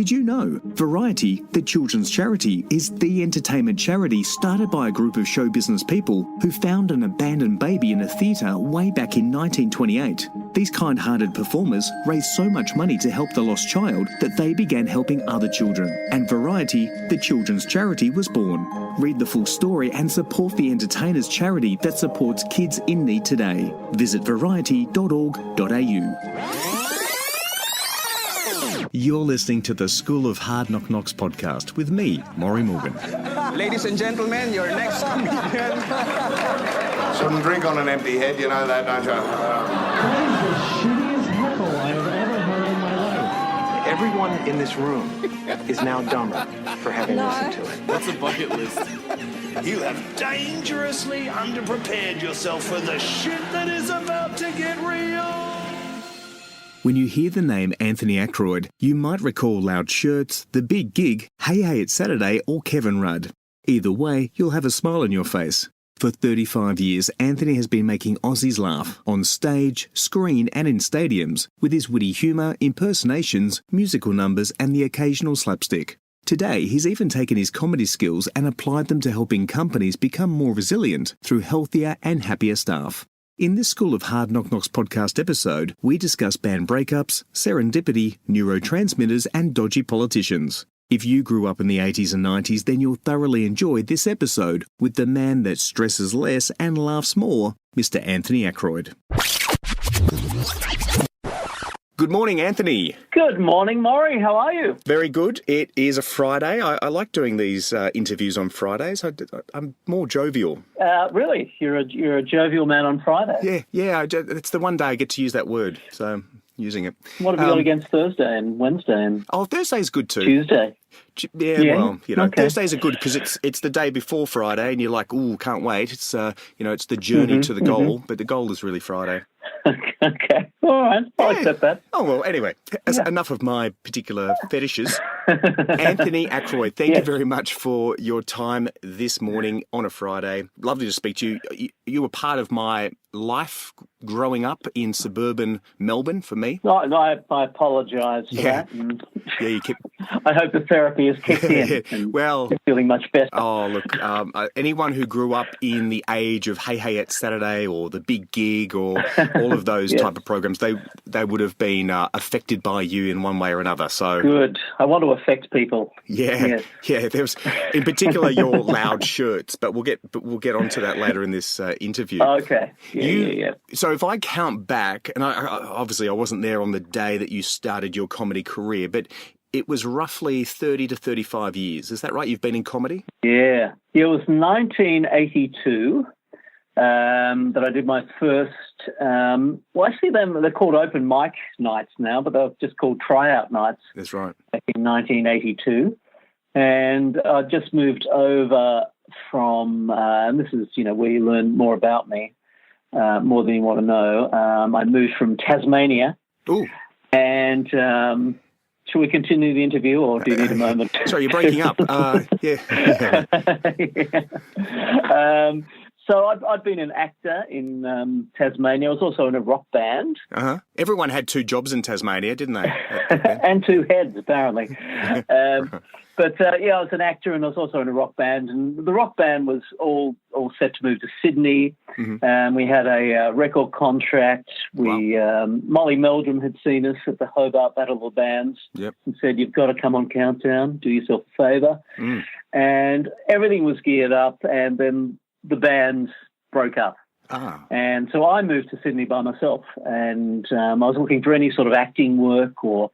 Did you know Variety, the children's charity, is the entertainment charity started by a group of show business people who found an abandoned baby in a theatre way back in 1928. These kind-hearted performers raised so much money to help the lost child that they began helping other children. And Variety, the children's charity, was born. Read the full story and support the entertainers charity that supports kids in need today. Visit variety.org.au. You're listening to the School of Hard Knock Knocks podcast with me, Maury Morgan. Ladies and gentlemen, your next comedian. Shouldn't drink on an empty head, you know that, don't you? That is the shittiest heckle I have ever heard in my life. Everyone in this room is now dumber for having listened to it. What's a bucket list? You have dangerously underprepared yourself for the shit that is about to get real. When you hear the name Anthony Ackroyd, you might recall Loud Shirts, The Big Gig, Hey Hey It's Saturday or Kevin Rudd. Either way, you'll have a smile on your face. For 35 years, Anthony has been making Aussies laugh on stage, screen and in stadiums with his witty humour, impersonations, musical numbers and the occasional slapstick. Today, he's even taken his comedy skills and applied them to helping companies become more resilient through healthier and happier staff. In this School of Hard Knock Knocks podcast episode, we discuss band breakups, serendipity, neurotransmitters and dodgy politicians. If you grew up in the 80s and 90s, then you'll thoroughly enjoy this episode with the man that stresses less and laughs more, Mr. Anthony Ackroyd. Good morning, Anthony. Good morning, Maury. How are you? Very good. It is a Friday. I like doing these interviews on Fridays. I'm more jovial. Really? You're a jovial man on Friday? Yeah. It's the one day I get to use that word, so I'm using it. What have you got against Thursday and Wednesday and Thursday's good too. Tuesday? Yeah, well, okay. Thursdays are good because it's the day before Friday, and you're like, ooh, can't wait. It's it's the journey to the goal, but the goal is really Friday. Okay, all right, I'll accept that. Oh well, anyway, enough of my particular fetishes. Anthony Ackroyd, thank you very much for your time this morning on a Friday. Lovely to speak to you. You were part of my life growing up in suburban Melbourne for me. No, I apologise for that. And you keep. I hope the therapy has kicked in. And well, you're feeling much better. Oh, look, anyone who grew up in the age of Hey Hey It's Saturday or The Big Gig or all of those type of programs, they would have been affected by you in one way or another. So good. I want to affect people. Yeah. There was, in particular, your Loud Shirts, but we'll get onto that later in this interview. Okay. Yeah. So if I count back, and I wasn't there on the day that you started your comedy career, but it was roughly 30 to 35 years. Is that right? You've been in comedy? Yeah. It was 1982 that I did my first, actually they're called open mic nights now, but they're just called tryout nights. That's right. Back in 1982. And I just moved over from, and this is, where you learn more about me, more than you want to know. I moved from Tasmania. Ooh. And shall we continue the interview, or do you need a moment? Sorry, you're breaking up. So I'd been an actor in Tasmania. I was also in a rock band. Everyone had two jobs in Tasmania, didn't they? And two heads, apparently. But I was an actor, and I was also in a rock band. And the rock band was all set to move to Sydney. Mm-hmm. We had a record contract. Molly Meldrum had seen us at the Hobart Battle of the Bands and said, "You've got to come on Countdown. Do yourself a favour." Mm. And everything was geared up, and then the bands broke up. And so I moved to Sydney by myself, and I was looking for any sort of acting work, or,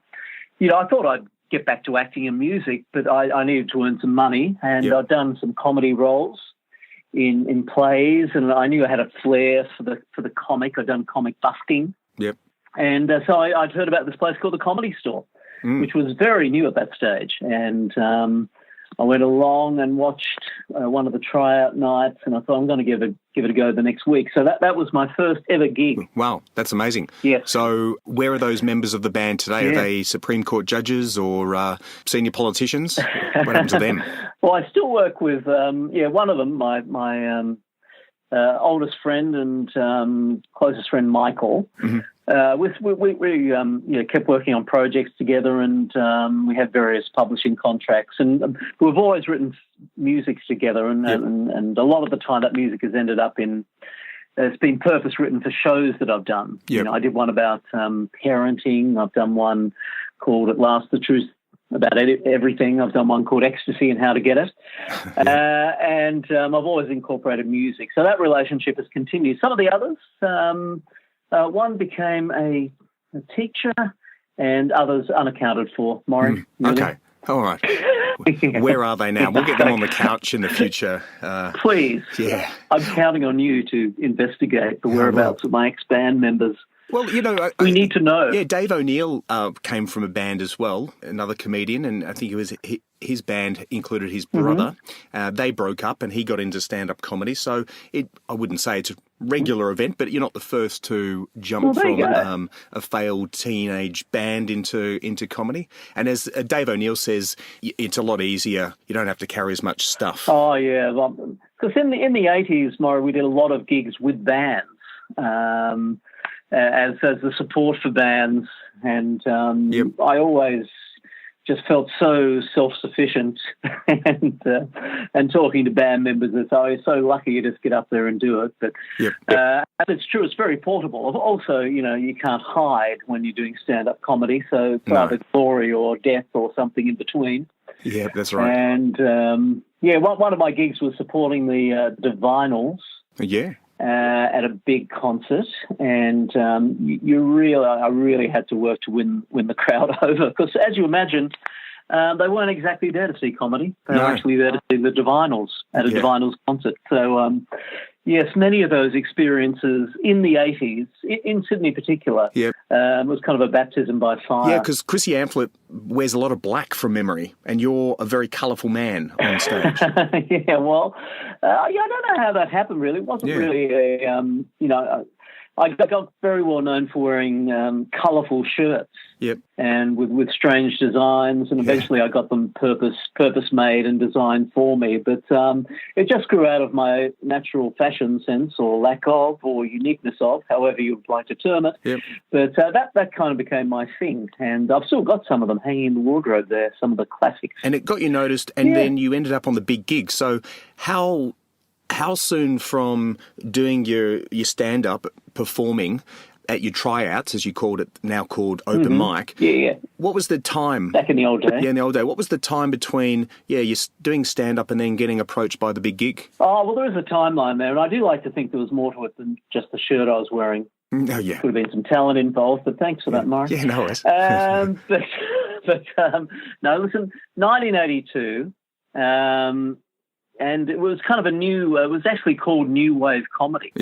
I thought I'd get back to acting and music, but I needed to earn some money, and I'd done some comedy roles in plays, and I knew I had a flair for the comic. I'd done comic busking. Yep. And so I'd heard about this place called the Comedy Store, which was very new at that stage, and I went along and watched one of the tryout nights, and I thought, I'm going to give it a go the next week. So that was my first ever gig. Wow, that's amazing. Yes. So where are those members of the band today? Are they Supreme Court judges or senior politicians? What happened to them? Well, I still work with, one of them, my oldest friend and closest friend, Michael. We kept working on projects together, and we had various publishing contracts. And we've always written music together, and a lot of the time that music has ended up in. It's been purpose written for shows that I've done. Yep. You know, I did one about parenting. I've done one called "At Last the Truth About Everything." I've done one called "Ecstasy and How to Get It," and I've always incorporated music. So that relationship has continued. Some of the others, one became a teacher, and others unaccounted for. Maury, really? Okay, all right. Where are they now? We'll get them on the couch in the future. Please. Yeah. I'm counting on you to investigate the whereabouts of my ex-band members. Well, you know, we need to know. Yeah, Dave O'Neill came from a band as well, another comedian, and I think it was his band included his brother. They broke up, and he got into stand-up comedy. So I wouldn't say it's a regular event, but you're not the first to jump from a failed teenage band into comedy. And as Dave O'Neill says, it's a lot easier. You don't have to carry as much stuff. Oh yeah, because in the 80s, Maury, we did a lot of gigs with bands. As the support for bands, and I always just felt so self-sufficient, and talking to band members, it's always so lucky you just get up there and do it. But and it's true, it's very portable. Also, you know, you can't hide when you're doing stand-up comedy, so it's either glory or death or something in between. Yeah, that's right. And one of my gigs was supporting the Vinyls. Yeah. At a big concert, and I really had to work to win the crowd over, because as you imagine, they weren't exactly there to see comedy. They were actually there to see the Divinals at a Divinals concert. So yes, many of those experiences in the 80s, in Sydney in particular, was kind of a baptism by fire. Yeah, because Chrissy Amphlett wears a lot of black from memory, and you're a very colourful man on stage. Yeah, well, I don't know how that happened, really. It wasn't really I got very well known for wearing colourful shirts, and with strange designs, and eventually I got them purpose made and designed for me. But it just grew out of my natural fashion sense, or lack of, or uniqueness of, however you'd like to term it. Yep. But that kind of became my thing, and I've still got some of them hanging in the wardrobe there, some of the classics. And it got you noticed, and then you ended up on the big gig. So how soon from doing your stand-up, performing at your tryouts, as you called it, now called open mic? Yeah. What was the time? Back in the old day. Yeah, in the old day. What was the time between, you're doing stand-up and then getting approached by the big gig? Oh, well, there is a timeline there, and I do like to think there was more to it than just the shirt I was wearing. Oh, yeah. Could have been some talent involved, but thanks for that, Mark. Yeah, no worries. No, listen, 1982, and it was kind of it was actually called New Wave Comedy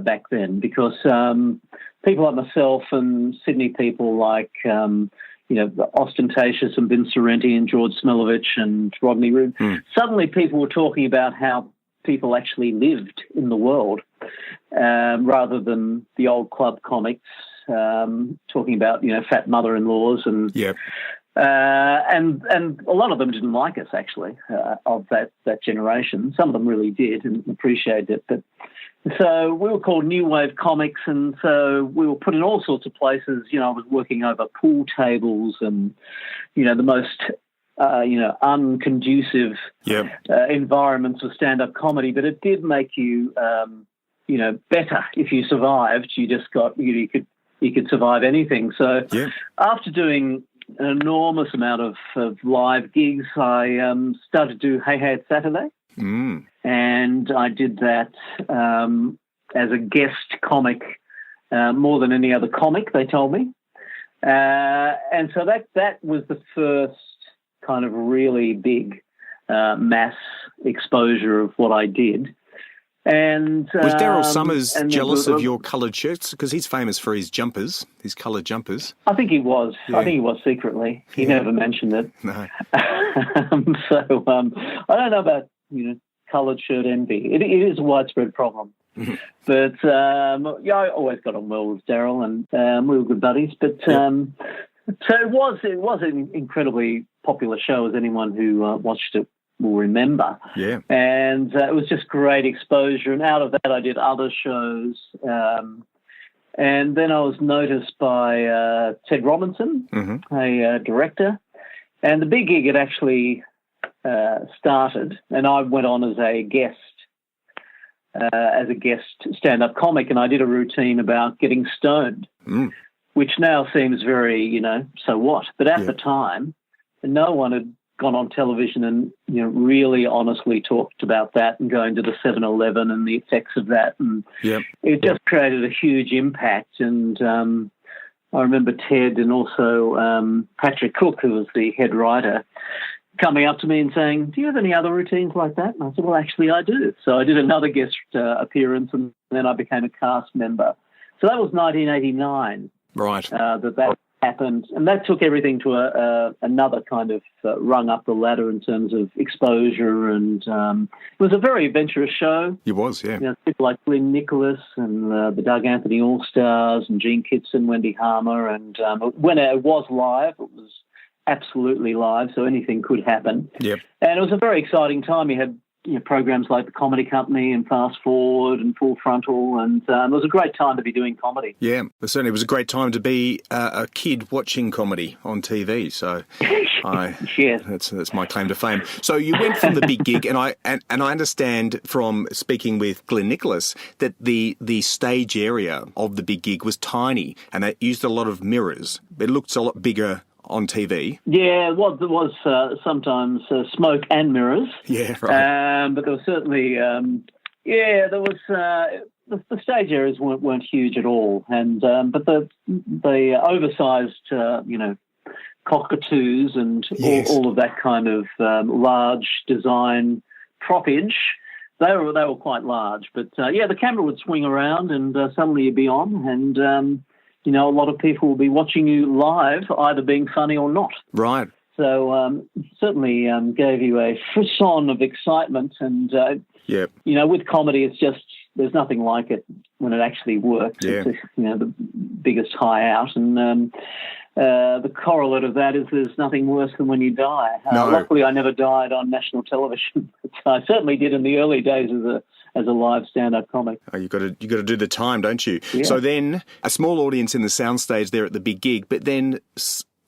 back then, because people like myself and Sydney people like, Ostentatious and Vince Sorrenti and George Smilovich and Rodney Rood, suddenly people were talking about how people actually lived in the world, rather than the old club comics talking about, fat mother-in-laws and... And a lot of them didn't like us, actually, of that generation. Some of them really did and appreciated it. But so we were called New Wave Comics, and so we were put in all sorts of places. I was working over pool tables and, the most, unconducive environments of stand-up comedy. But it did make you, better if you survived. You just got you could survive anything. So after doing an enormous amount of live gigs, I started to do Hey Hey It's Saturday. And I did that as a guest comic more than any other comic, they told me. And so that was the first kind of really big mass exposure of what I did. And was Daryl Summers jealous of your coloured shirts? Because he's famous for his jumpers, his coloured jumpers. I think he was. Yeah. I think he was secretly. He never mentioned it. No. So I don't know about coloured shirt envy. It is a widespread problem. But I always got on well with Daryl, and we were good buddies. But so it was an incredibly popular show, as anyone who watched it will remember. Yeah. And it was just great exposure. And out of that, I did other shows. And then I was noticed by Ted Robinson, a director. And the big gig had actually started, and I went on as a guest stand-up comic, and I did a routine about getting stoned, which now seems very, so what? But at the time, no one had gone on television and really honestly talked about that and going to the 7-Eleven and the effects of that, and it just created a huge impact. And I remember Ted and also Patrick Cook, who was the head writer, coming up to me and saying, "Do you have any other routines like that?" And I said, "Well, actually, I do." So I did another guest appearance, and then I became a cast member. So that was 1989. Right. That happened, and that took everything to another kind of rung up the ladder in terms of exposure, and it was a very adventurous show. It was, yeah. People like Glenn Nicholas and the Doug Anthony All-Stars and Gene Kitson, Wendy Harmer, and when it was live, it was absolutely live, so anything could happen. Yep. And it was a very exciting time. You had programs like The Comedy Company and Fast Forward and Full Frontal, and it was a great time to be doing comedy. Yeah, certainly it was a great time to be a kid watching comedy on TV. So, that's my claim to fame. So you went from the big gig, and I understand from speaking with Glenn Nicholas that the stage area of the big gig was tiny, and they used a lot of mirrors. It looked a lot bigger on TV. Yeah, there was sometimes smoke and mirrors. Yeah, right. But there was certainly, there was the stage areas weren't huge at all, and but the oversized, cockatoos and all of that kind of large design proppage. They were quite large, but the camera would swing around, and suddenly you'd be on, and a lot of people will be watching you live, either being funny or not. Right. So certainly gave you a frisson of excitement. And, with comedy, it's just, there's nothing like it when it actually works. Yeah. It's the biggest high out. And the correlate of that is there's nothing worse than when you die. No. Luckily, I never died on national television. I certainly did in the early days as a live stand-up comic. Oh, you got to do the time, don't you? Yeah. So then, a small audience in the soundstage there at the big gig, but then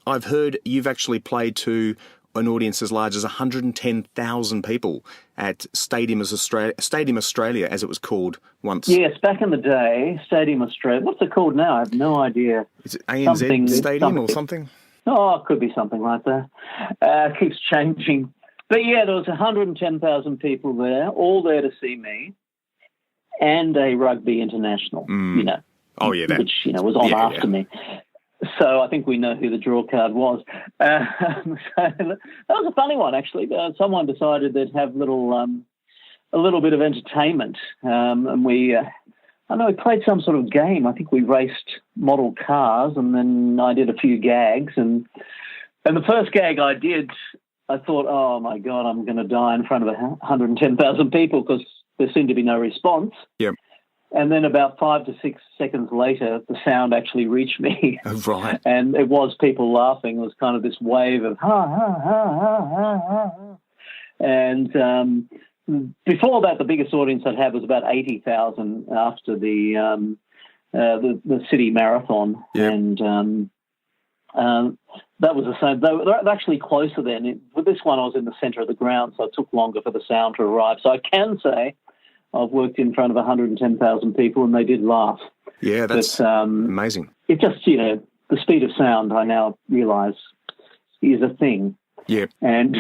I've heard you've actually played to an audience as large as 110,000 people at Stadium Australia, as it was called once. Yes, back in the day, Stadium Australia. What's it called now? I have no idea. Is it ANZ Stadium or something? Oh, it could be something like that. It keeps changing. But yeah, there was 110,000 people there, all there to see me, and a rugby international, Oh, yeah, which, was on after me. So I think we know who the draw card was. So that was a funny one, actually. Someone decided they'd have a little bit of entertainment, and we played some sort of game. I think we raced model cars, and then I did a few gags, and the first gag I did, I thought, oh, my God, I'm going to die in front of 110,000 people because there seemed to be no response. Yep. And then about 5 to 6 seconds later, the sound actually reached me. Oh, right. And it was people laughing. It was kind of this wave of, ha, ha, ha, ha, ha, ha. And before that, the biggest audience I'd had was about 80,000 after the city marathon. Yep. And that was the same. They were actually closer then. With this one, I was in the centre of the ground, so it took longer for the sound to arrive. So I can say I've worked in front of 110,000 people, and they did laugh. Yeah, that's amazing. It just, the speed of sound, I now realise, is a thing. Yeah. And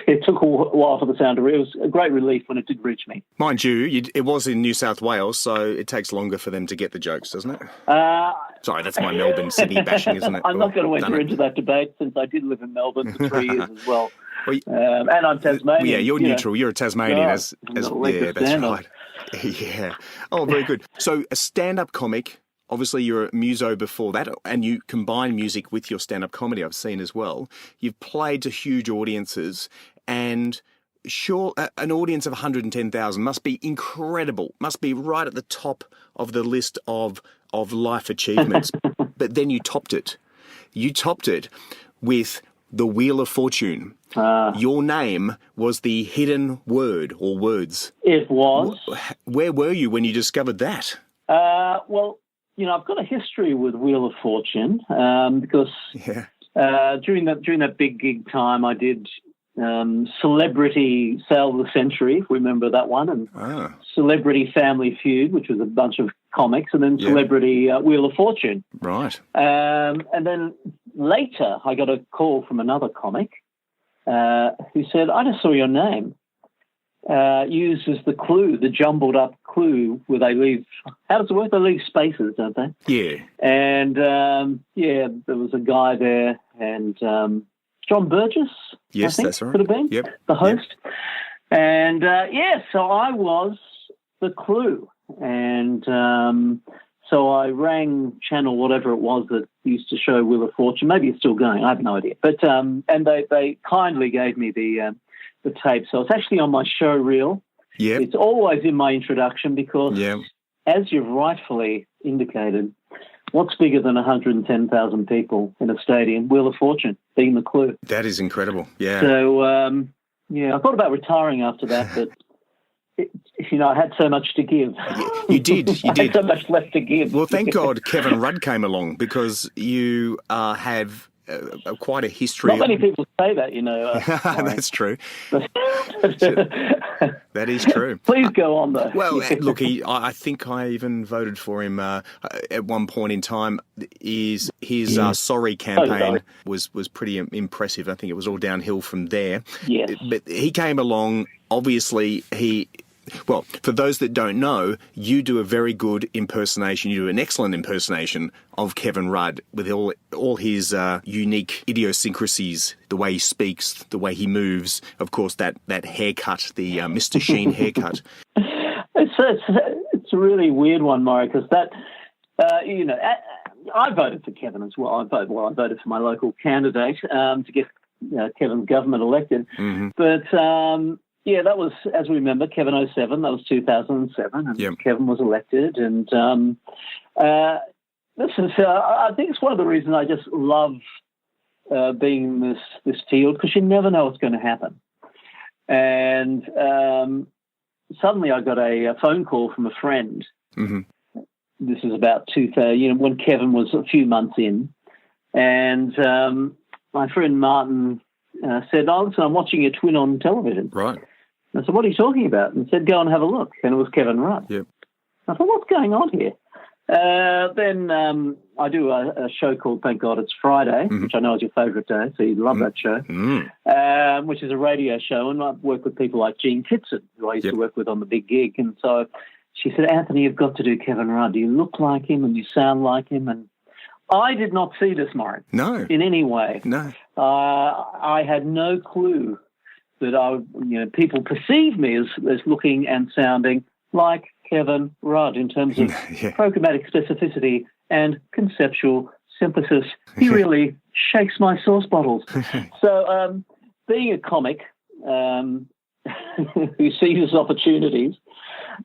it took a while for the sound to reach. It was a great relief when it did reach me. Mind you, it was in New South Wales, so it takes longer for them to get the jokes, doesn't it? Sorry, that's my Melbourne City bashing, isn't it? I'm not going to enter into that debate since I did live in Melbourne for 3 years as well. And I'm Tasmanian. Yeah, you're neutral. You're a Tasmanian. Yeah, that's right. Yeah. Oh, very good. So a stand-up comic, obviously you're a muso before that, and you combine music with your stand-up comedy, I've seen as well. You've played to huge audiences, and sure, an audience of 110,000 must be incredible, must be right at the top of the list of life achievements. But then you topped it. You topped it with the Wheel of Fortune. Your name was the hidden word or words. It was. Where were you when you discovered that? Well, I've got a history with Wheel of Fortune because during that big gig time, I did Celebrity Sale of the Century, if we remember that one, and Celebrity Family Feud, which was a bunch of comics, and then Celebrity Wheel of Fortune. Right. And then later, I got a call from another comic who said, I just saw your name used as the clue, the jumbled up clue where they leave, how does it work? They leave spaces, don't they? Yeah. And, there was a guy there, and John Burgess, yes, I think, that's right. could have been, the host. Yep. And, so I was the clue. And so I rang channel whatever it was that used to show Wheel of Fortune. Maybe it's still going. I have no idea. But and they kindly gave me the tape. So it's actually on my show reel. Yeah. It's always in my introduction because, as you've rightfully indicated, what's bigger than 110,000 people in a stadium? Wheel of Fortune being the clue. That is incredible. Yeah. So, I thought about retiring after that, but I had so much to give. You did. I had so much left to give. Well, thank God Kevin Rudd came along because you have quite a history. Not many people say that, That's true. That is true. Please go on, though. Well, look, I think I even voted for him at one point in time. His Sorry campaign was pretty impressive. I think it was all downhill from there. Yes. But he came along, obviously, well, for those that don't know, you do a very good impersonation. You do an excellent impersonation of Kevin Rudd with all his unique idiosyncrasies, the way he speaks, the way he moves. Of course, that haircut, the Mr. Sheen haircut. It's a really weird one, Maury, because that, I voted for Kevin as well. I voted for my local candidate to get Kevin's government elected. Mm-hmm. But that was, as we remember, Kevin 07, that was 2007, and Kevin was elected. And I think it's one of the reasons I just love being in this field, because you never know what's going to happen. And suddenly I got a phone call from a friend. Mm-hmm. This is about 2000, when Kevin was a few months in. And my friend Martin said, listen, I'm watching your twin on television. Right. I said, what are you talking about? And he said, go and have a look. And it was Kevin Rudd. Yep. I thought, what's going on here? Then I do a show called Thank God It's Friday, which I know is your favourite day, so you'd love that show, which is a radio show. And I work with people like Gene Kitson, who I used to work with on the big gig. And so she said, Anthony, you've got to do Kevin Rudd. You look like him and you sound like him. And I did not see this, Mark. No. In any way. No. I had no clue that people perceive me as looking and sounding like Kevin Rudd in terms of programmatic specificity and conceptual synthesis. He really shakes my sauce bottles. So being a comic who seizes opportunities,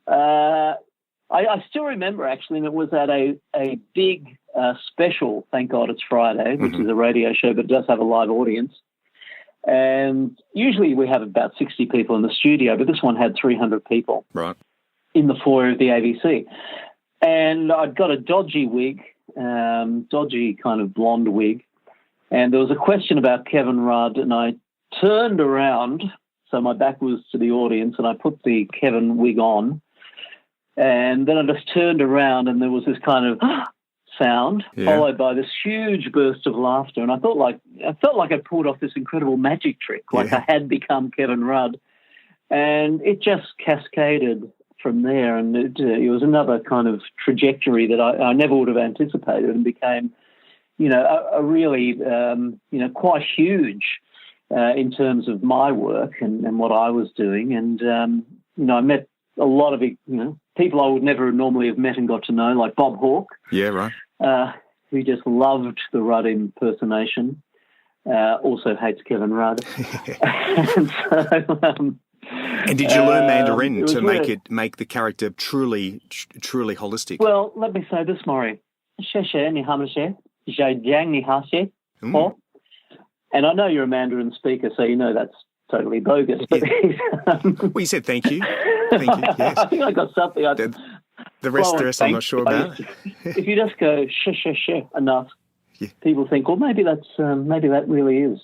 I still remember, actually, and it was at a big special, Thank God It's Friday, which is a radio show, but it does have a live audience. And usually we have about 60 people in the studio, but this one had 300 people in the foyer of the ABC. And I'd got a dodgy wig, dodgy kind of blonde wig, and there was a question about Kevin Rudd, and I turned around, so my back was to the audience, and I put the Kevin wig on, and then I just turned around, and there was this kind of sound, followed by this huge burst of laughter. And I felt like I pulled off this incredible magic trick, like I had become Kevin Rudd. And it just cascaded from there. And it was another kind of trajectory that I never would have anticipated, and became, a really, quite huge in terms of my work and what I was doing. And, I met a lot of, people I would never normally have met and got to know, like Bob Hawke. Yeah, right. Who just loved the Rudd impersonation, also hates Kevin Rudd. And did you learn Mandarin to make the character truly holistic? Well, let me say this, Maury. And I know you're a Mandarin speaker, so you know that's totally bogus. But Well, you said thank you. Thank you, yes. I think I got something. The rest I'm not sure about. If you just go sh enough, people think, well, maybe that really is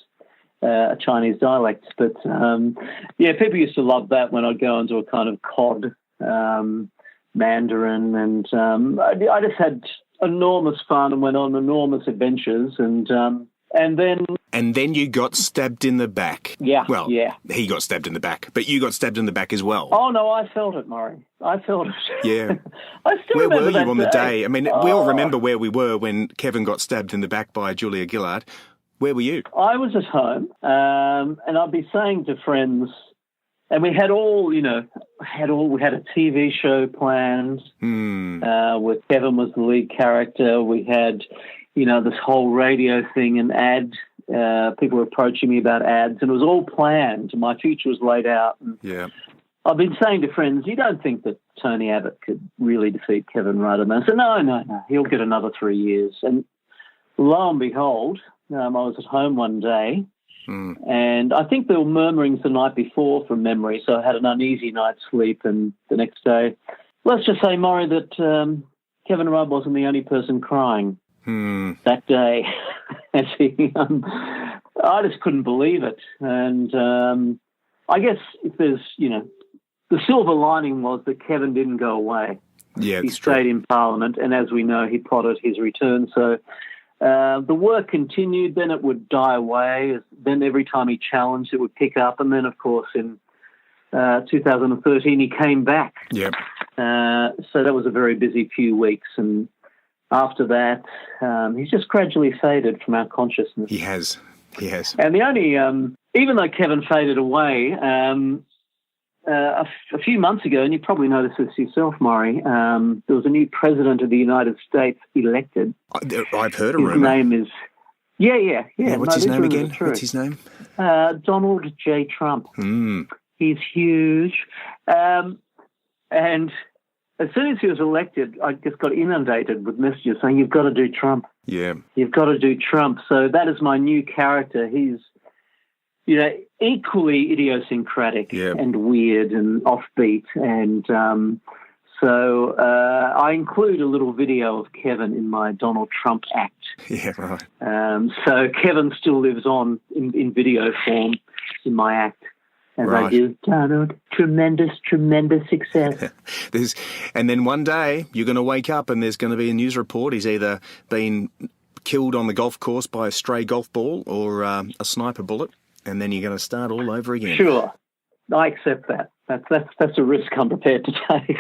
a Chinese dialect. But people used to love that when I'd go into a kind of cod Mandarin, and I just had enormous fun and went on enormous adventures, and then you got stabbed in the back. Yeah. Well, yeah. He got stabbed in the back, but you got stabbed in the back as well. Oh no, I felt it, Murray. I felt it. Yeah. I still Where remember were you that on the day? I mean, we all remember where we were when Kevin got stabbed in the back by Julia Gillard. Where were you? I was at home, and I'd be saying to friends, and we had we had a TV show planned where Kevin was the lead character. We had, this whole radio thing and ad. People were approaching me about ads, and it was all planned. My future was laid out. And I've been saying to friends, you don't think that Tony Abbott could really defeat Kevin Rudd? And I said, no, he'll get another 3 years. And lo and behold, I was at home one day, and I think there were murmurings the night before from memory, so I had an uneasy night's sleep, and the next day, let's just say, Maury, that Kevin Rudd wasn't the only person crying that day. I just couldn't believe it. And I guess if there's, the silver lining was that Kevin didn't go away. Yeah, he stayed in Parliament, and as we know, he plotted his return. So the work continued, then it would die away. Then every time he challenged, it would pick up. And then, of course, in 2013, he came back. Yep. So that was a very busy few weeks. And after that, he's just gradually faded from our consciousness. He has. And the only, even though Kevin faded away, a few months ago, and you probably noticed this yourself, Maury, there was a new president of the United States elected. I've heard a rumour. His name is... Yeah. What's his name again? What's his name? Donald J. Trump. He's huge. And as soon as he was elected, I just got inundated with messages saying, you've got to do Trump. Yeah. You've got to do Trump. So that is my new character. He's, equally idiosyncratic and weird and offbeat. And so I include a little video of Kevin in my Donald Trump act. Yeah, right. So Kevin still lives on in video form in my act. As I do, Donald, tremendous success. And then one day you're going to wake up and there's going to be a news report. He's either been killed on the golf course by a stray golf ball or a sniper bullet, and then you're going to start all over again. Sure, I accept that. That's a risk I'm prepared to take.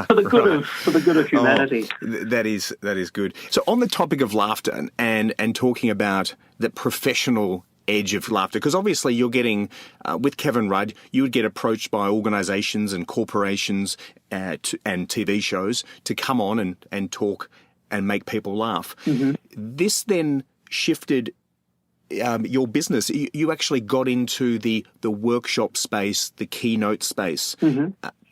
for the good of humanity. That is good. So on the topic of laughter and talking about the professional edge of laughter, because obviously you're getting, with Kevin Rudd, you would get approached by organisations and corporations and TV shows to come on and talk and make people laugh. Mm-hmm. This then shifted your business. You actually got into the workshop space, the keynote space,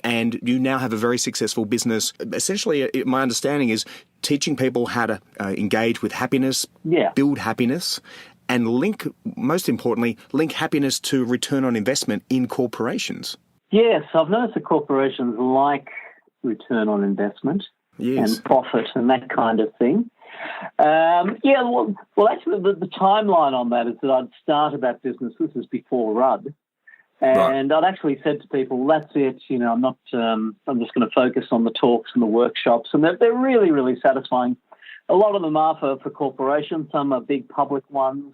and you now have a very successful business. Essentially, my understanding is teaching people how to engage with happiness, build happiness, and most importantly, link happiness to return on investment in corporations. Yes, I've noticed that corporations like return on investment and profit and that kind of thing. Well, actually, the timeline on that is that I'd started that business. This is before Rudd. And I'd actually said to people, that's it, I'm not, I'm just going to focus on the talks and the workshops. And they're really, really satisfying. A lot of them are for corporations. Some are big public ones.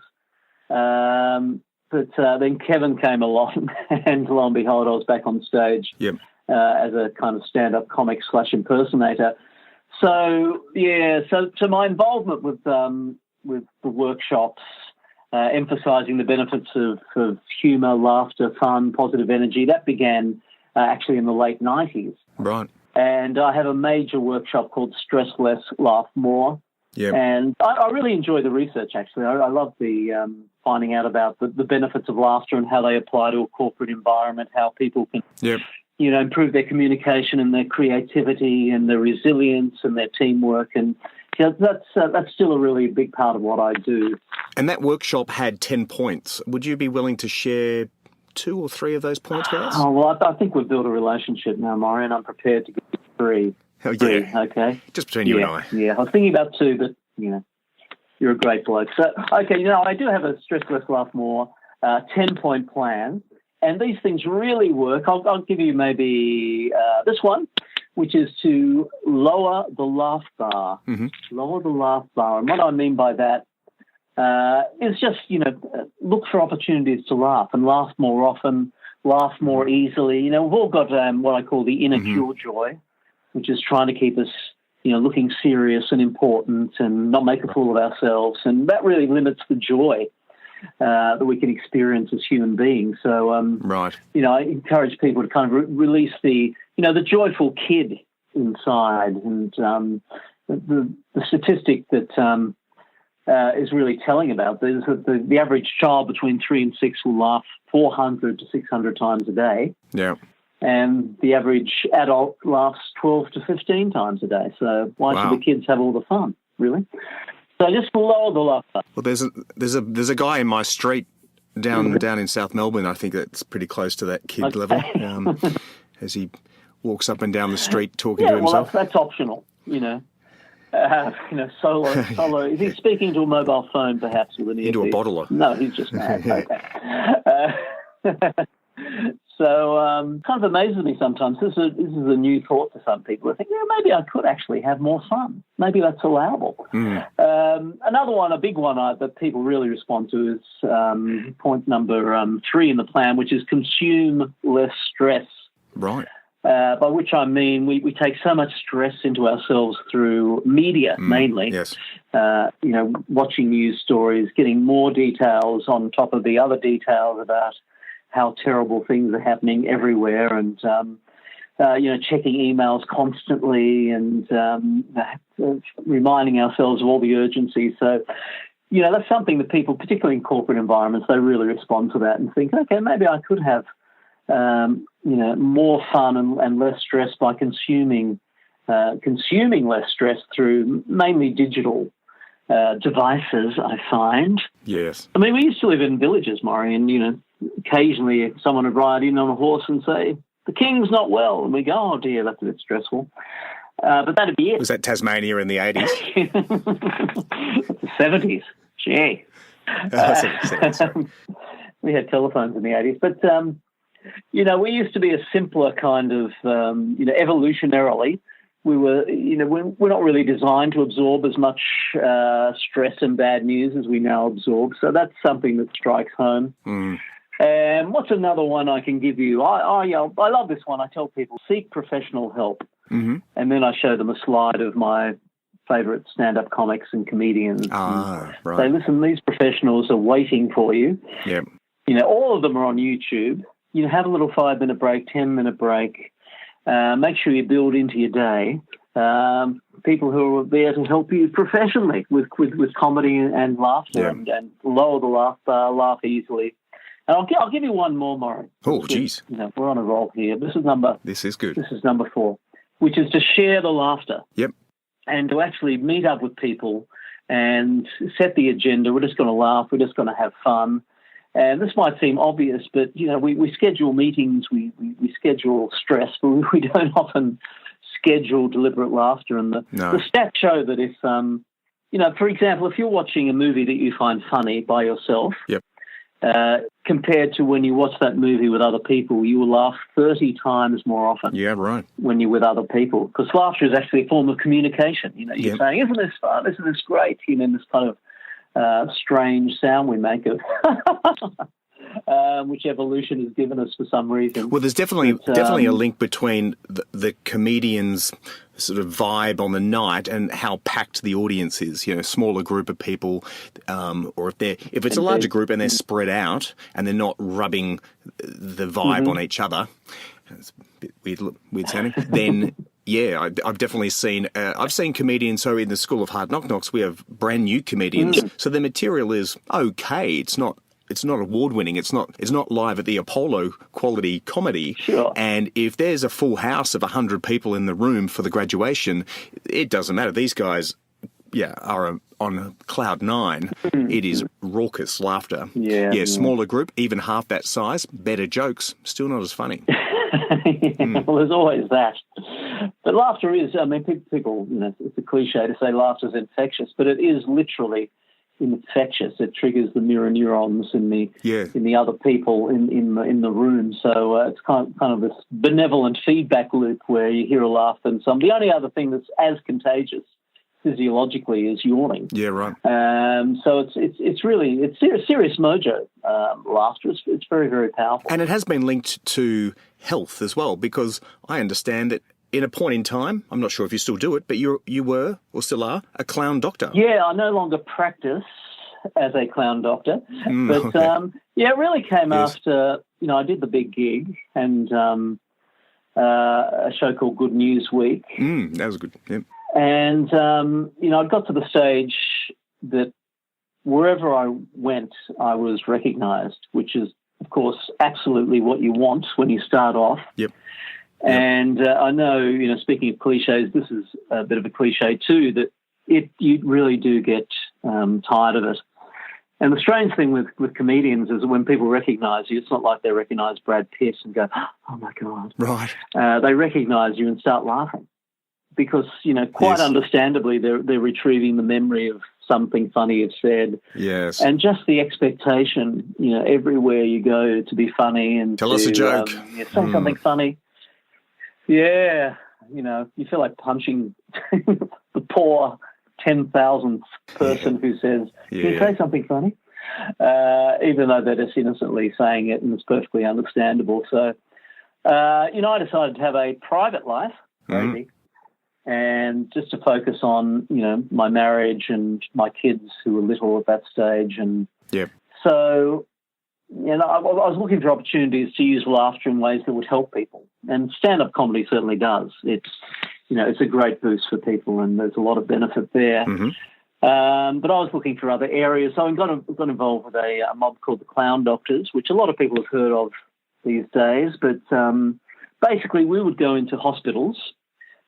But then Kevin came along, and lo and behold, I was back on stage as a kind of stand-up comic / impersonator. So my involvement with the workshops, emphasising the benefits of humour, laughter, fun, positive energy, that began actually in the late 90s. Right. And I have a major workshop called Stress Less, Laugh More. Yep. And I really enjoy the research, actually. I love the finding out about the benefits of laughter and how they apply to a corporate environment, how people can improve their communication and their creativity and their resilience and their teamwork. And that's still a really big part of what I do. And that workshop had 10 points. Would you be willing to share 2 or 3 of those points with us? Oh, well, I think we've built a relationship now, Maury, and I'm prepared to give you 3. Oh, yeah. 3, okay? Just between you and I. Yeah, I was thinking about 2, but, you're a great bloke. So, okay, I do have a Stress Less, Laugh More 10-point plan, and these things really work. I'll give you maybe this one, which is to lower the laugh bar. Mm-hmm. Lower the laugh bar. And what I mean by that is just, look for opportunities to laugh and laugh more often, laugh more easily. We've all got what I call the inner killjoy, which is trying to keep us, looking serious and important and not make a fool of ourselves. And that really limits the joy that we can experience as human beings. So, right. I encourage people to kind of release the joyful kid inside. And the statistic that is really telling about this is that the average child between 3 and 6 will laugh 400 to 600 times a day. Yeah. And the average adult laughs 12 to 15 times a day. So why should the kids have all the fun, really? So just lower the laughter. Well, there's a guy in my street down in South Melbourne. I think that's pretty close to that kid level. As he walks up and down the street talking to himself. Well, that's optional. Solo. Is he speaking to a mobile phone, perhaps, with an earpiece? Into a bottler. No, he's just mad. Okay. So kind of amazes me sometimes. This is a new thought to some people. I think, maybe I could actually have more fun. Maybe that's allowable. Another one, a big one that people really respond to is point number 3 in the plan, which is consume less stress. Right. By which I mean we take so much stress into ourselves through media, mainly. Yes. Watching news stories, getting more details on top of the other details about how terrible things are happening everywhere, and checking emails constantly, and reminding ourselves of all the urgency. So, that's something that people, particularly in corporate environments, they really respond to that and think, okay, maybe I could have more fun and less stress by consuming less stress through mainly digital devices, I find. Yes. I mean, we used to live in villages, Maury, and, occasionally someone would ride in on a horse and say, the king's not well. And we go, oh, dear, that's a bit stressful. But that'd be it. Was that Tasmania in the 80s? The 70s. Gee. 70s. We had telephones in the 80s. But, we used to be a simpler kind of, evolutionarily, we're not really designed to absorb as much stress and bad news as we now absorb. So that's something that strikes home. And what's another one I can give you? I love this one. I tell people, seek professional help. And then I show them a slide of my favourite stand-up comics and comedians. Right. Say, listen, these professionals are waiting for you. Yep. All of them are on YouTube. Have a little 5-minute break, 10-minute break. Make sure you build into your day people who are there to help you professionally with comedy and laughter, and lower the laugh bar, laugh easily. And I'll give you one more, Maury. Oh, geez. We're on a roll here. This is good. This is number 4, which is to share the laughter. Yep. And to actually meet up with people and set the agenda. We're just going to laugh. We're just going to have fun. And this might seem obvious, but, we schedule meetings, we schedule stress, but we don't often schedule deliberate laughter. And the stats show that if, for example, if you're watching a movie that you find funny by yourself, compared to when you watch that movie with other people, you will laugh 30 times more often. Yeah, right. When you're with other people. Because laughter is actually a form of communication. You're saying, isn't this fun? Isn't this great? This kind of strange sound we make of which evolution has given us for some reason. Well, there's definitely a link between the comedian's sort of vibe on the night and how packed the audience is. Smaller group of people, or if it's a larger group and they're spread out and they're not rubbing the vibe on each other. It's a bit weird sounding. Then. Yeah, I've definitely seen. I've seen comedians. So in the School of Hard Knock Knocks, we have brand new comedians. So the material is okay. It's not award winning. It's not live at the Apollo quality comedy. Sure. And if there's a full house of 100 people in the room for the graduation, it doesn't matter. These guys are on cloud nine, it is raucous laughter. Yeah. Smaller group, even half that size, better jokes, still not as funny. Well, there's always that. But laughter is, I mean, people, it's a cliche to say laughter is infectious, but it is literally infectious. It triggers the mirror neurons in the other people in the room. So it's kind of this benevolent feedback loop where you hear a laugh and some. The only other thing that's as contagious physiologically is yawning. Yeah, right. So it's really serious mojo laughter. It's very, very powerful. And it has been linked to health as well, because I understand that in a point in time, I'm not sure if you still do it, but you were or still are a clown doctor. Yeah, I no longer practice as a clown doctor, but it really came after I did the big gig and a show called Good News Week. That was good. Yeah. And I got to the stage that wherever I went, I was recognised, which is, of course, absolutely what you want when you start off. Yep. And I know, speaking of cliches, this is a bit of a cliche too, that you really do get tired of it. And the strange thing with comedians is that when people recognise you, it's not like they recognise Brad Pitt and go, oh, my God. Right. They recognise you and start laughing because, quite understandably, they're retrieving the memory of something funny you've said. Yes. And just the expectation, everywhere you go to be funny and tell us a joke. Say something funny. Yeah, you feel like punching the poor 10,000th person who says, can you say something funny? Even though they're just innocently saying it and it's perfectly understandable. So, I decided to have a private life, and just to focus on, my marriage and my kids who were little at that stage. And so, I was looking for opportunities to use laughter in ways that would help people. And stand-up comedy certainly does. It's, it's a great boost for people and there's a lot of benefit there. But I was looking for other areas. So I got involved with a mob called the Clown Doctors, which a lot of people have heard of these days. But basically we would go into hospitals.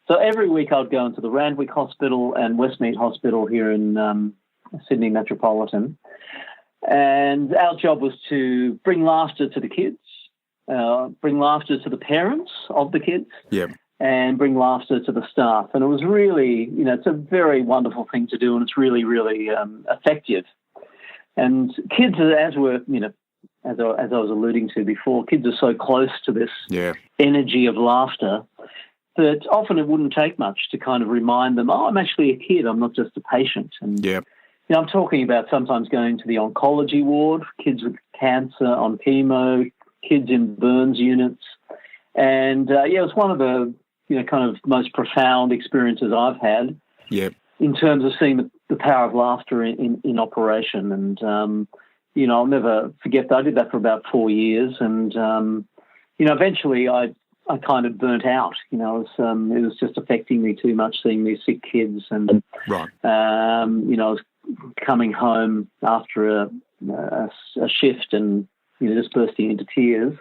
So every week I would go into the Randwick Hospital and Westmead Hospital here in Sydney Metropolitan. And our job was to bring laughter to the kids, bring laughter to the parents of the kids, and bring laughter to the staff. And it was really, it's a very wonderful thing to do, and it's really, really effective. And kids, as I was alluding to before, kids are so close to this energy of laughter that often it wouldn't take much to kind of remind them, I'm actually a kid, I'm not just a patient. And I'm talking about sometimes going to the oncology ward, kids with cancer on chemo, kids in burns units. And, it was one of the, kind of most profound experiences I've had in terms of seeing the power of laughter in operation. And, I'll never forget that. I did that for about 4 years. And, eventually I kind of burnt out. It was just affecting me too much seeing these sick kids. And, I was coming home after a shift and just bursting into tears.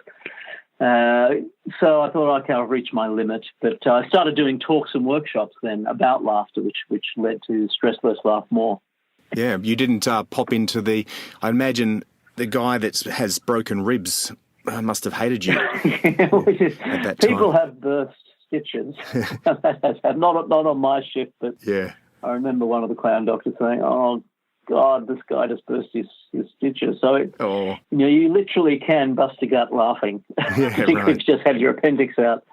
So I thought, okay, I've reached my limit. But I started doing talks and workshops then about laughter, which led to Stress Less, Laugh More. Yeah, you didn't pop into I imagine the guy that has broken ribs must have hated you at that time. People have burst stitches. not on my shift, but I remember one of the clown doctors saying, oh, God, this guy just burst his stitches. So, you literally can bust a gut laughing. You just have your appendix out.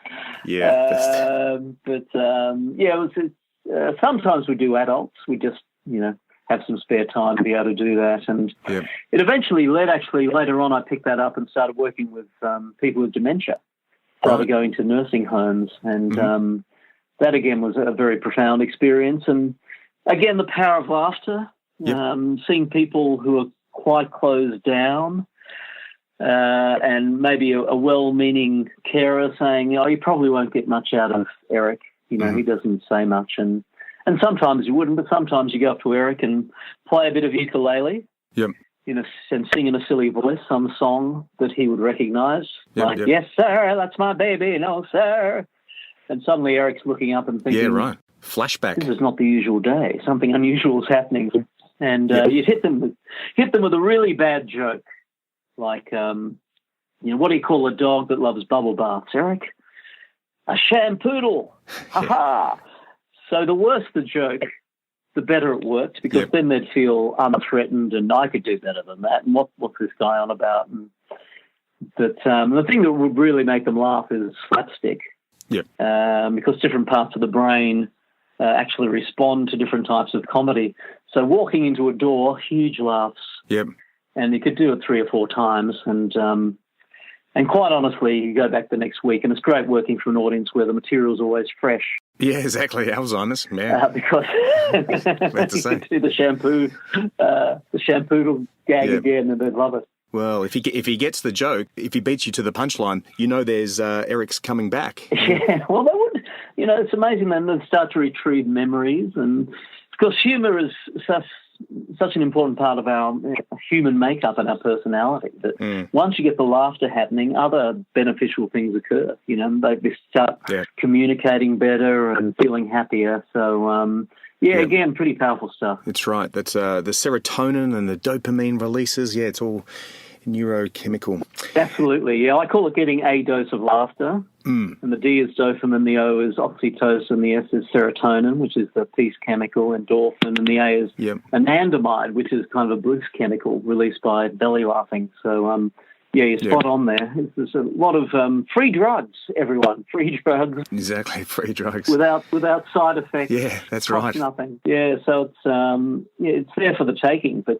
Sometimes we do adults. We just, have some spare time to be able to do that. And it eventually led, later on, I picked that up and started working with people with dementia. Started going to nursing homes. And that, again, was a very profound experience. And, again, the power of laughter. Seeing people who are quite closed down and maybe a well-meaning carer saying, you probably won't get much out of Eric. He doesn't say much. And sometimes you wouldn't, but sometimes you go up to Eric and play a bit of ukulele, and sing in a silly voice some song that he would recognise. Yes, sir, that's my baby. No, sir. And suddenly Eric's looking up and thinking, Flashback. this is not the usual day. Something unusual is happening. And you'd hit them with a really bad joke. Like, what do you call a dog that loves bubble baths, Eric? A shampoodle. Ha-ha. So the worse the joke, the better it worked, because then they'd feel unthreatened and I could do better than that. And what's this guy on about? But the thing that would really make them laugh is slapstick. Yep. Because different parts of the brain actually respond to different types of comedy. So walking into a door, huge laughs. Yep. And you could do it 3 or 4 times. And quite honestly, you go back the next week, and it's great working for an audience where the material's always fresh. Yeah, exactly. Alzheimer's. Yeah. Because you could do the shampoo gag again, and they'd love it. Well, if he gets the joke, if he beats you to the punchline, there's Eric's coming back. Yeah, well, they would. It's amazing. Then they start to retrieve memories, and of course, humour is such an important part of our human makeup and our personality that once you get the laughter happening, other beneficial things occur. They start communicating better and feeling happier. So, again, pretty powerful stuff. That's right. That's the serotonin and the dopamine releases. Yeah, it's all neurochemical. Absolutely, yeah. I call it getting a dose of laughter. And the D is dopamine, the O is oxytocin, the S is serotonin, which is the peace chemical, endorphin, and the A is anandamide, which is kind of a bliss chemical released by belly laughing. So, you're spot on there. There's a lot of free drugs, everyone. Free drugs. Exactly, free drugs. Without side effects. Yeah, that's right. Nothing. Yeah, so it's there for the taking, but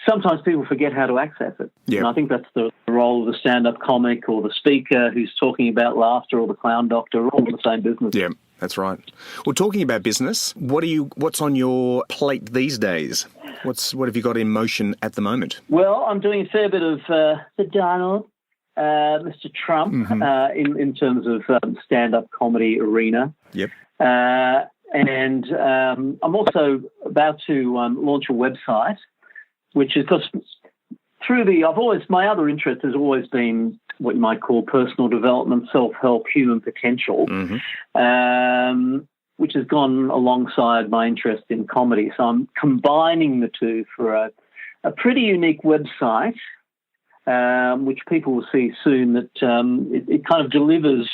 sometimes people forget how to access it. Yep. And I think that's the role of the stand-up comic or the speaker who's talking about laughter or the clown doctor, all in the same business. Yeah, that's right. Well, talking about business, what's on your plate these days? What have you got in motion at the moment? Well, I'm doing a fair bit of Sir Donald, Mr. Trump, in terms of stand-up comedy arena. Yep. And I'm also about to launch a website, which is because my other interest has always been what you might call personal development, self-help, human potential, which has gone alongside my interest in comedy. So I'm combining the two for a pretty unique website, which people will see soon, that it kind of delivers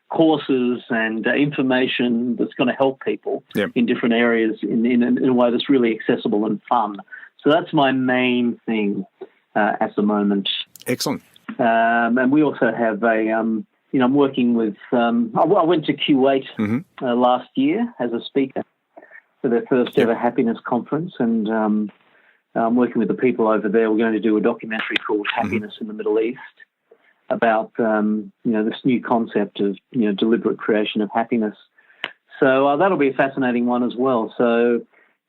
courses and information that's going to help people in different areas in a way that's really accessible and fun. So that's my main thing at the moment. Excellent. And we also have I'm working with, I went to Kuwait last year as a speaker for their first ever happiness conference, and I'm working with the people over there. We're going to do a documentary called Happiness in the Middle East about, this new concept of, deliberate creation of happiness. So that'll be a fascinating one as well. So,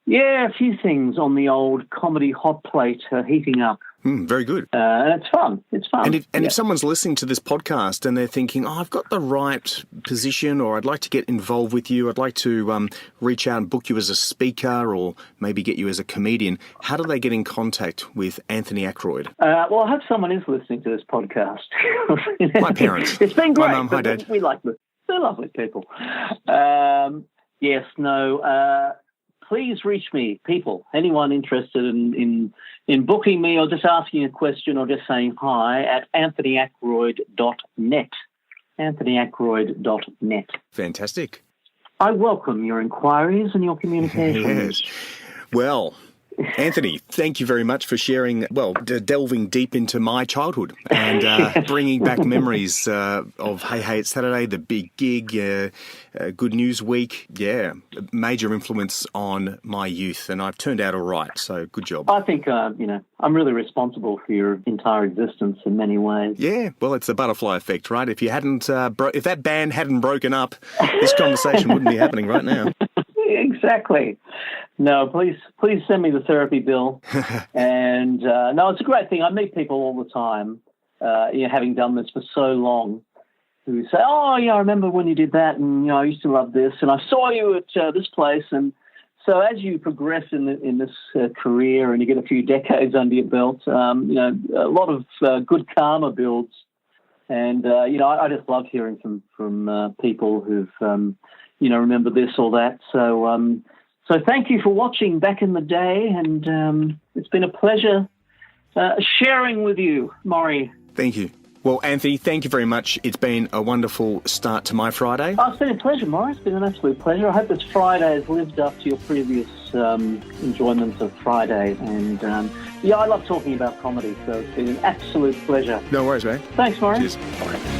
yeah, a few things on the old comedy hot plate heating up. Very good. And it's fun. It's fun. And if someone's listening to this podcast and they're thinking, I've got the right position, or I'd like to get involved with you, I'd like to reach out and book you as a speaker or maybe get you as a comedian, how do they get in contact with Anthony Ackroyd? Well, I hope someone is listening to this podcast. My parents. It's been great. My mum, hi, Dad. We like them. They're lovely people. Please reach me, people. Anyone interested in booking me or just asking a question or just saying hi at anthonyackroyd.net. anthonyackroyd.net. Fantastic. I welcome your inquiries and your communications. Yes. Well, Anthony, thank you very much for sharing, delving deep into my childhood and bringing back memories of Hey It's Saturday, the big gig, Good News Week. Yeah, major influence on my youth, and I've turned out all right, so good job. I think, I'm really responsible for your entire existence in many ways. Yeah, well, it's the butterfly effect, right? If you hadn't, if that band hadn't broken up, this conversation wouldn't be happening right now. Exactly. No, please send me the therapy bill. And no, it's a great thing. I meet people all the time, having done this for so long, who say, "Oh, yeah, I remember when you did that, and I used to love this, and I saw you at this place." And so, as you progress in this career, and you get a few decades under your belt, a lot of good karma builds. And I just love hearing from people who've remember this or that. So thank you for watching back in the day, and it's been a pleasure sharing with you, Maury. Thank you. Well, Anthony, thank you very much. It's been a wonderful start to my Friday. Oh, it's been a pleasure, Maury. It's been an absolute pleasure. I hope this Friday has lived up to your previous enjoyment of Friday. And, I love talking about comedy, so it's been an absolute pleasure. No worries, mate. Thanks, Maury. Cheers. Bye.